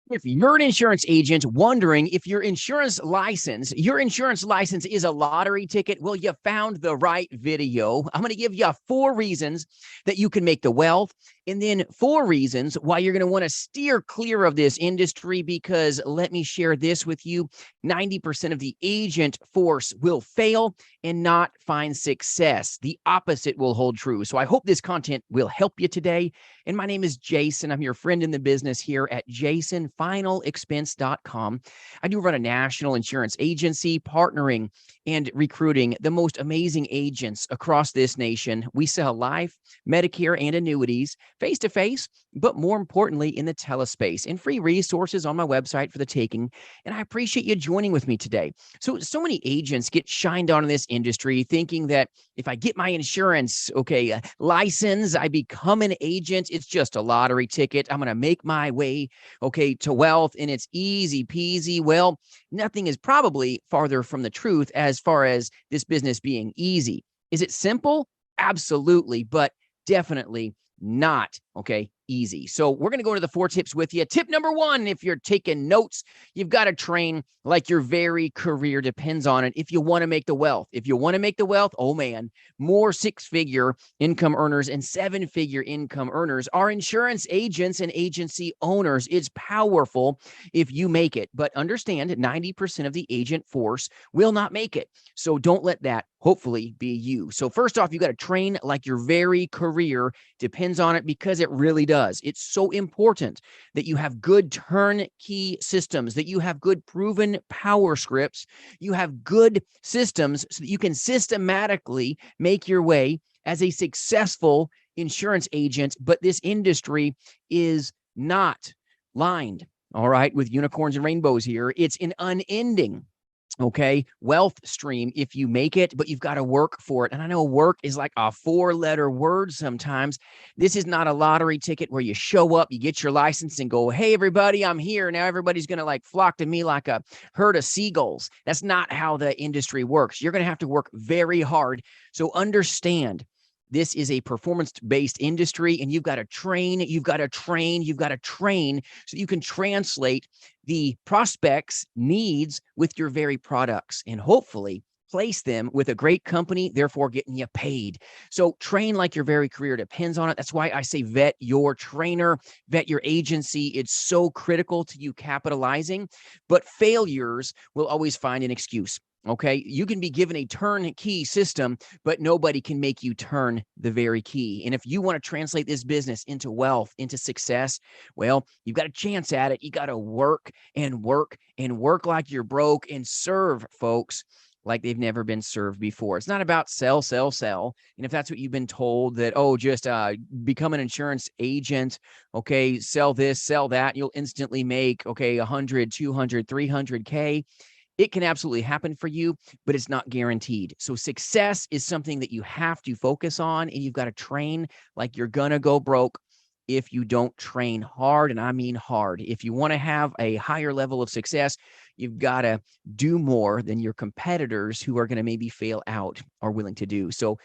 If you're an insurance agent wondering if your insurance license is a lottery ticket, well, you found the right video. I'm going to give you 4 reasons that you can make the wealth, and then 4 reasons why you're going to want to steer clear of this industry, because let me share this with you. 90% of the agent force will fail and not find success. The opposite will hold true. So I hope this content will help you today. And my name is Jason. I'm your friend in the business here at jasonfinalexpense.com. I do run a national insurance agency, partnering and recruiting the most amazing agents across this nation. We sell life, Medicare, and annuities face-to-face, but more importantly in the telespace, and free resources on my website for the taking. And I appreciate you joining with me today. So many agents get shined on in this industry thinking that if I get my insurance, license, I become an agent, it's just a lottery ticket. I'm going to make my way, to wealth, and it's easy peasy. Well, nothing is probably farther from the truth as far as this business being easy. Is it simple? Absolutely, but definitely not easy. So we're going to go to the 4 tips with you. Tip number 1, if you're taking notes, you've got to train like your very career depends on it if you want to make the wealth. If you want to make the wealth, oh man, more 6-figure income earners and 7-figure income earners are insurance agents and agency owners. It's powerful if you make it, but understand 90% of the agent force will not make it. So don't let that hopefully be you. So first off, you got to train like your very career depends on it, because it really does. It's so important that you have good turnkey systems, that you have good proven power scripts, you have good systems so that you can systematically make your way as a successful insurance agent. But this industry is not lined, with unicorns and rainbows here. It's an unending wealth stream if you make it, but you've got to work for it. And I know work is like a 4-letter word sometimes. This is not a lottery ticket where you show up, you get your license and go, hey, everybody, I'm here. Now everybody's going to flock to me like a herd of seagulls. That's not how the industry works. You're going to have to work very hard. So understand, this is a performance-based industry, and you've got to train, so you can translate the prospect's needs with your very products and hopefully place them with a great company, therefore getting you paid. So train like your very career depends on it. That's why I say vet your trainer, vet your agency. It's so critical to you capitalizing, but failures will always find an excuse. You can be given a turnkey system, but nobody can make you turn the very key. And if you want to translate this business into wealth, into success, well, you've got a chance at it. You got to work and work and work like you're broke, and serve folks like they've never been served before. It's not about sell, sell, sell. And if that's what you've been told, that, just become an insurance agent, sell this, sell that, you'll instantly make, 100, 200, 300K. It can absolutely happen for you, but it's not guaranteed. So success is something that you have to focus on, and you've got to train like you're going to go broke if you don't train hard, and I mean hard. If you want to have a higher level of success, you've got to do more than your competitors who are going to maybe fail out are willing to do. So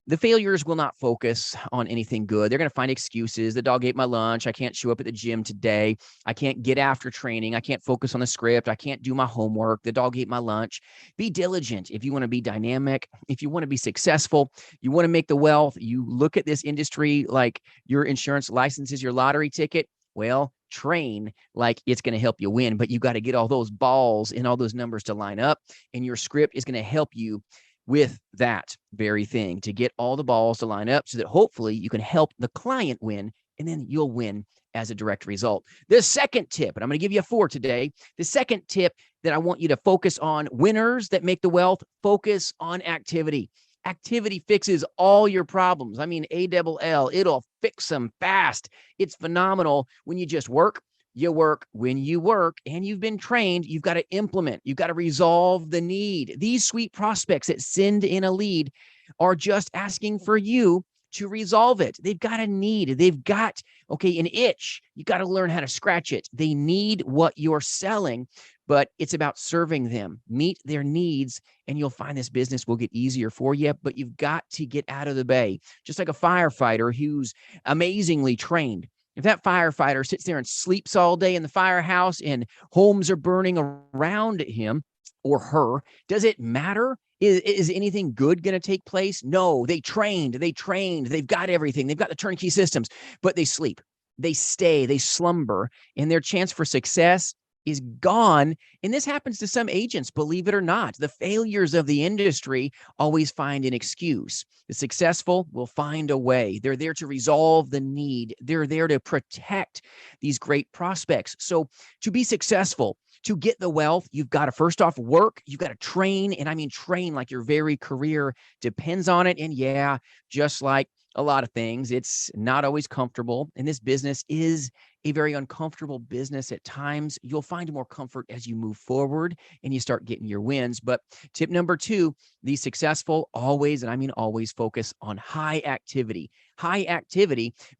the failures will not focus on anything good. They're going to find excuses. The dog ate my lunch. I can't show up at the gym today. I can't get after training. I can't focus on the script. I can't do my homework. The dog ate my lunch. Be diligent if you want to be dynamic, if you want to be successful, you want to make the wealth. You look at this industry like your insurance license is your lottery ticket. Well, train like it's going to help you win, but you got to get all those balls and all those numbers to line up, and your script is going to help you with that very thing, to get all the balls to line up so that hopefully you can help the client win, and then you'll win as a direct result. The second tip, and I'm going to give you 4 today. The second tip that I want you to focus on, winners that make the wealth, focus on activity. Activity fixes all your problems. I mean, ALL, it'll fix them fast. It's phenomenal when you just work. You work. When you work and you've been trained, you've got to implement. You've got to resolve the need. These sweet prospects that send in a lead are just asking for you to resolve it. They've got a need. They've got, an itch. You got to learn how to scratch it. They need what you're selling, but it's about serving them. Meet their needs, and you'll find this business will get easier for you, but you've got to get out of the bay. Just like a firefighter who's amazingly trained. If that firefighter sits there and sleeps all day in the firehouse and homes are burning around him or her, does it matter? Is anything good going to take place? No, they trained, they've got everything, they've got the turnkey systems, but they sleep, they stay, they slumber, and their chance for success is gone. And this happens to some agents, believe it or not. The failures of the industry always find an excuse. The successful will find a way. They're there to resolve the need. They're there to protect these great prospects. So to be successful, to get the wealth, you've got to first off work, you've got to train, and I mean train like your very career depends on it. And yeah, just like a lot of things, it's not always comfortable. And this business is a very uncomfortable business at times. You'll find more comfort as you move forward and you start getting your wins. But tip number 2, the successful always, and I mean always, focus on high activity,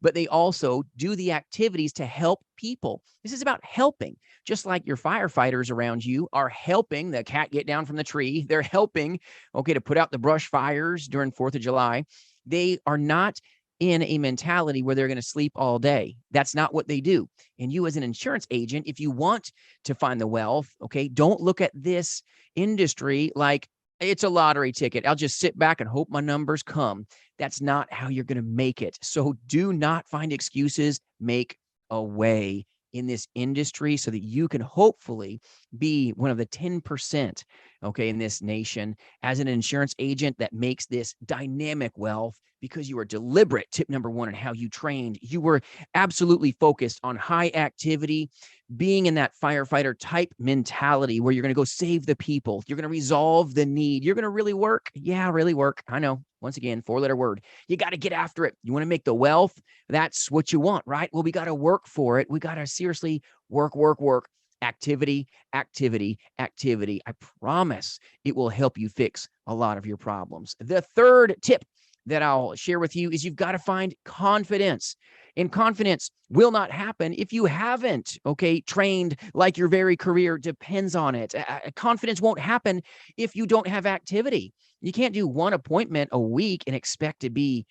but they also do the activities to help people. This is about helping, just like your firefighters around you are helping the cat get down from the tree. They're helping, okay, to put out the brush fires during 4th of July. They are not in a mentality where they're going to sleep all day. That's not what they do. And you as an insurance agent, if you want to find the wealth, okay, don't look at this industry like it's a lottery ticket. I'll just sit back and hope my numbers come. That's not how you're going to make it. So do not find excuses. Make a way in this industry so that you can hopefully be one of the 10%, okay, in this nation as an insurance agent that makes this dynamic wealth because you are deliberate. Tip number 1 on how you trained. You were absolutely focused on high activity, being in that firefighter type mentality where you're going to go save the people. You're going to resolve the need. You're going to really work. Yeah, really work. I know. Once again, 4-letter word. You got to get after it. You want to make the wealth. That's what you want, right? Well, we got to work for it. We got to seriously work. Activity. I promise it will help you fix a lot of your problems. The 3rd tip that I'll share with you is you've got to find confidence. And confidence will not happen if you haven't, okay, trained like your very career depends on it. Confidence won't happen if you don't have activity. You can't do one appointment a week and expect to be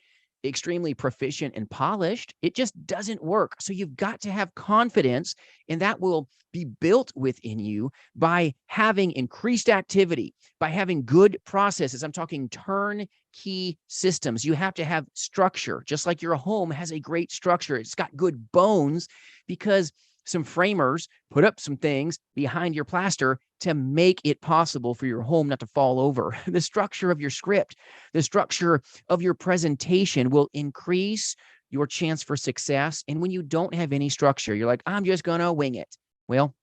extremely proficient and polished. It just doesn't work. So you've got to have confidence, and that will be built within you by having increased activity, by having good processes. I'm talking turnkey systems. You have to have structure, just like your home has a great structure. It's got good bones because some framers put up some things behind your plaster to make it possible for your home not to fall over. The structure of your script, the structure of your presentation will increase your chance for success. And when you don't have any structure, you're like, I'm just going to wing it. Well,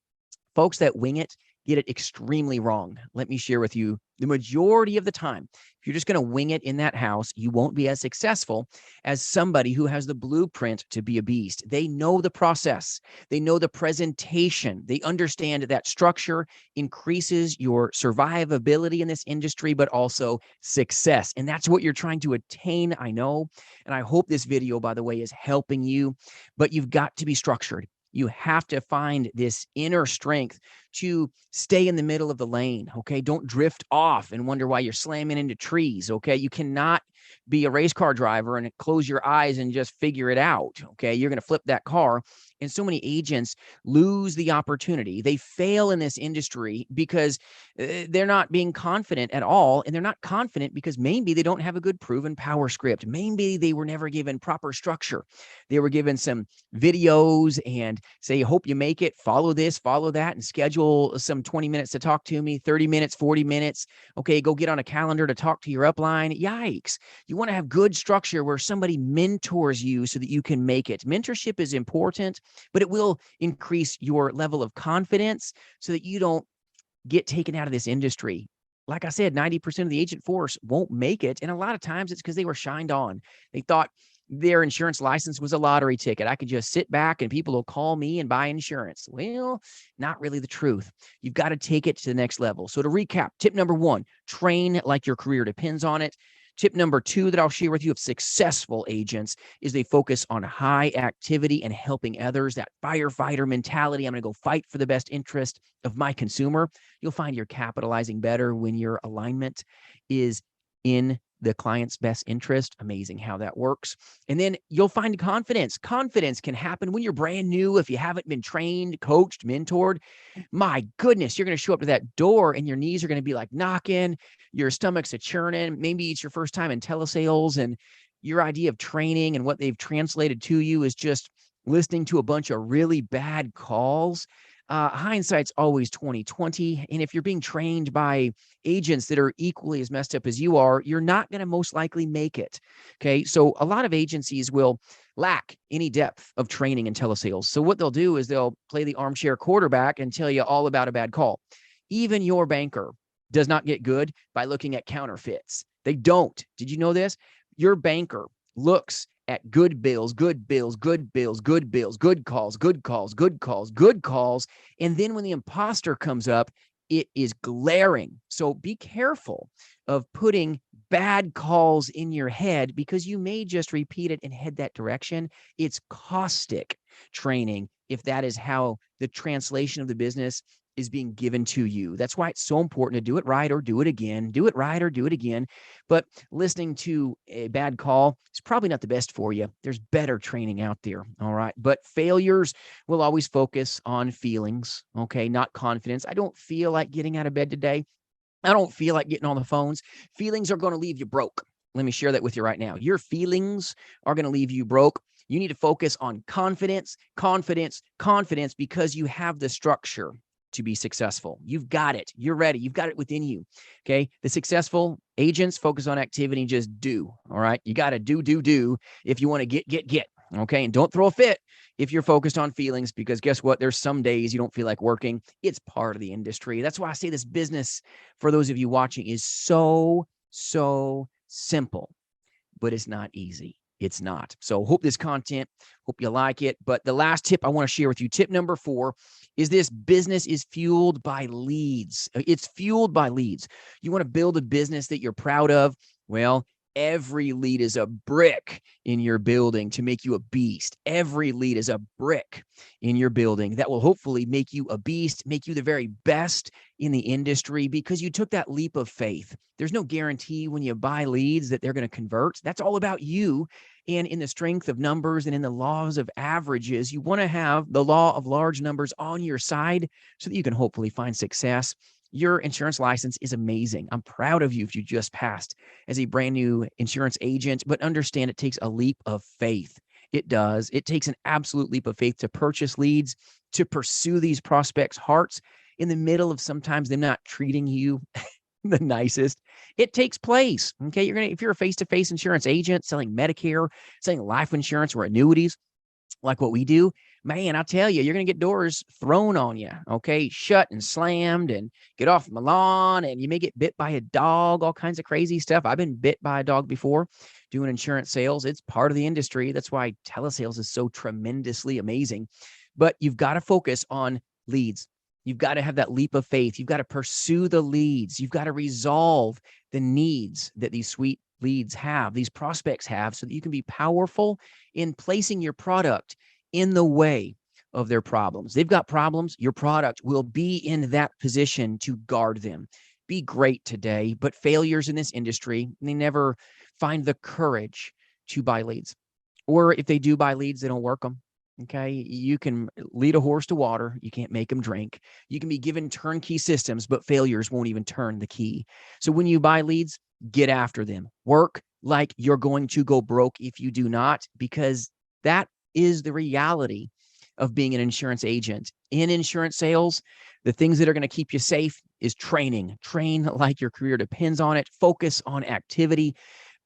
folks that wing it get it extremely wrong. Let me share with you, the majority of the time, if you're just going to wing it in that house, you won't be as successful as somebody who has the blueprint to be a beast. They know the process. They know the presentation. They understand that structure increases your survivability in this industry, but also success. And that's what you're trying to attain, I know. And I hope this video, by the way, is helping you, but you've got to be structured. You have to find this inner strength to stay in the middle of the lane, okay? Don't drift off and wonder why you're slamming into trees, okay? You cannot be a race car driver and close your eyes and just figure it out, okay? You're going to flip that car. And so many agents lose the opportunity. They fail in this industry because they're not being confident at all. And they're not confident because maybe they don't have a good proven power script. Maybe they were never given proper structure. They were given some videos and say, hope you make it, follow this, follow that, and schedule some 20 minutes to talk to me, 30 minutes, 40 minutes. Okay, go get on a calendar to talk to your upline. Yikes. You want to have good structure where somebody mentors you so that you can make it. Mentorship is important, but it will increase your level of confidence so that you don't get taken out of this industry. Like I said, 90% of the agent force won't make it. And a lot of times it's because they were shined on. They thought their insurance license was a lottery ticket. I could just sit back and people will call me and buy insurance. Well, not really the truth. You've got to take it to the next level. So to recap, tip number 1, train like your career depends on it. Tip number 2 that I'll share with you of successful agents is they focus on high activity and helping others, that firefighter mentality. I'm going to go fight for the best interest of my consumer. You'll find you're capitalizing better when your alignment is in the client's best interest. Amazing how that works. And then you'll find confidence. Confidence can happen when you're brand new. If you haven't been trained, coached, mentored, my goodness, you're going to show up to that door and your knees are going to be like knocking, your stomach's a churning. Maybe it's your first time in telesales and your idea of training and what they've translated to you is just listening to a bunch of really bad calls. Hindsight's always 20/20. And if you're being trained by agents that are equally as messed up as you are, you're not going to most likely make it. Okay. So a lot of agencies will lack any depth of training in telesales. So what they'll do is they'll play the armchair quarterback and tell you all about a bad call. Even your banker does not get good by looking at counterfeits. They don't. Did you know this? Your banker looks at good bills, good bills, good bills, good bills, good calls, good calls, good calls, good calls. And then when the imposter comes up, it is glaring. So be careful of putting bad calls in your head because you may just repeat it and head that direction. It's caustic training if that is how the translation of the business is being given to you. That's why it's so important to do it right or do it again, do it right or do it again. But listening to a bad call is probably not the best for you. There's better training out there. All right. But failures will always focus on feelings. Okay. Not confidence. I don't feel like getting out of bed today. I don't feel like getting on the phones. Feelings are going to leave you broke. Let me share that with you right now. Your feelings are going to leave you broke. You need to focus on confidence, confidence, confidence, because you have the structure to be successful. You've got it. You're ready. You've got it within you. Okay. The successful agents focus on activity and just do. All right. You got to do if you want to get. Okay. And don't throw a fit if you're focused on feelings, because guess what? There's some days you don't feel like working. It's part of the industry. That's why I say this business, for those of you watching, is so simple, but it's not easy. It's not. So hope this content, hope you like it. But the last tip I want to share with you, tip number 4, is this business is fueled by leads. It's fueled by leads. You want to build a business that you're proud of? Well, every lead is a brick in your building to make you a beast. Every lead is a brick in your building that will hopefully make you a beast, make you the very best in the industry because you took that leap of faith. There's no guarantee when you buy leads that they're going to convert. That's all about you. And in the strength of numbers and in the laws of averages, you want to have the law of large numbers on your side so that you can hopefully find success. Your insurance license is amazing. I'm proud of you if you just passed as a brand new insurance agent, but understand it takes a leap of faith. It does. It takes an absolute leap of faith to purchase leads, to pursue these prospects' hearts in the middle of sometimes them not treating you the nicest. It takes place. Okay. If you're a face-to-face insurance agent selling Medicare, selling life insurance or annuities, like what we do, man, I'll tell you, you're going to get doors thrown on you, okay, shut and slammed, and get off my lawn, and you may get bit by a dog, all kinds of crazy stuff. I've been bit by a dog before doing insurance sales. It's part of the industry. That's why telesales is so tremendously amazing. But you've got to focus on leads. You've got to have that leap of faith. You've got to pursue the leads. You've got to resolve the needs that these sweet leads have, these prospects have, so that you can be powerful in placing your product in the way of their problems. They've got problems. Your product will be in that position to guard them. Be great today, but failures in this industry, they never find the courage to buy leads. Or if they do buy leads, they don't work them. Okay. You can lead a horse to water. You can't make them drink. You can be given turnkey systems, but failures won't even turn the key. So when you buy leads, get after them. Work like you're going to go broke if you do not, because that is the reality of being an insurance agent. In insurance sales, the things that are going to keep you safe is training. Train like your career depends on it. Focus on activity.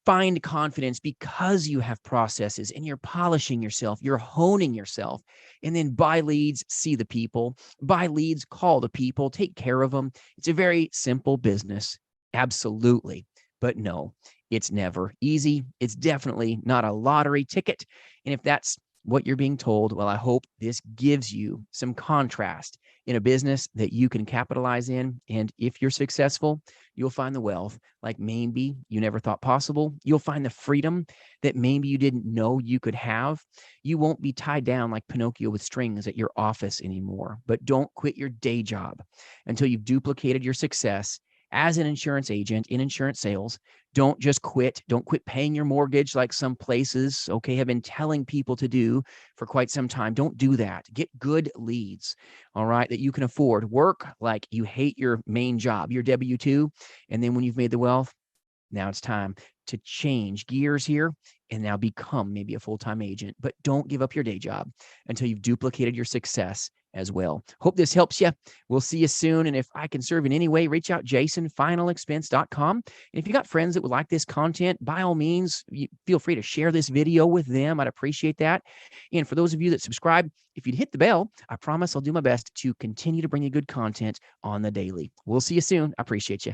Find confidence because you have processes and you're polishing yourself, you're honing yourself, and then buy leads, see the people, buy leads, call the people, take care of them. It's a very simple business. Absolutely. But no, it's never easy. It's definitely not a lottery ticket. And if that's what you're being told, well, I hope this gives you some contrast in a business that you can capitalize in. And if you're successful, you'll find the wealth like maybe you never thought possible. You'll find the freedom that maybe you didn't know you could have. You won't be tied down like Pinocchio with strings at your office anymore. But don't quit your day job until you've duplicated your success as an insurance agent in insurance sales, don't just quit. Don't quit paying your mortgage like some places, okay, have been telling people to do for quite some time. Don't do that. Get good leads, all right, that you can afford. Work like you hate your main job, your W-2. And then when you've made the wealth, now it's time to change gears here and now become maybe a full-time agent. But don't give up your day job until you've duplicated your success as well. Hope this helps you. We'll see you soon. And if I can serve in any way, reach out, jasonfinalexpense.com. And if you got friends that would like this content, by all means, feel free to share this video with them. I'd appreciate that. And for those of you that subscribe, if you'd hit the bell, I promise I'll do my best to continue to bring you good content on the daily. We'll see you soon. I appreciate you.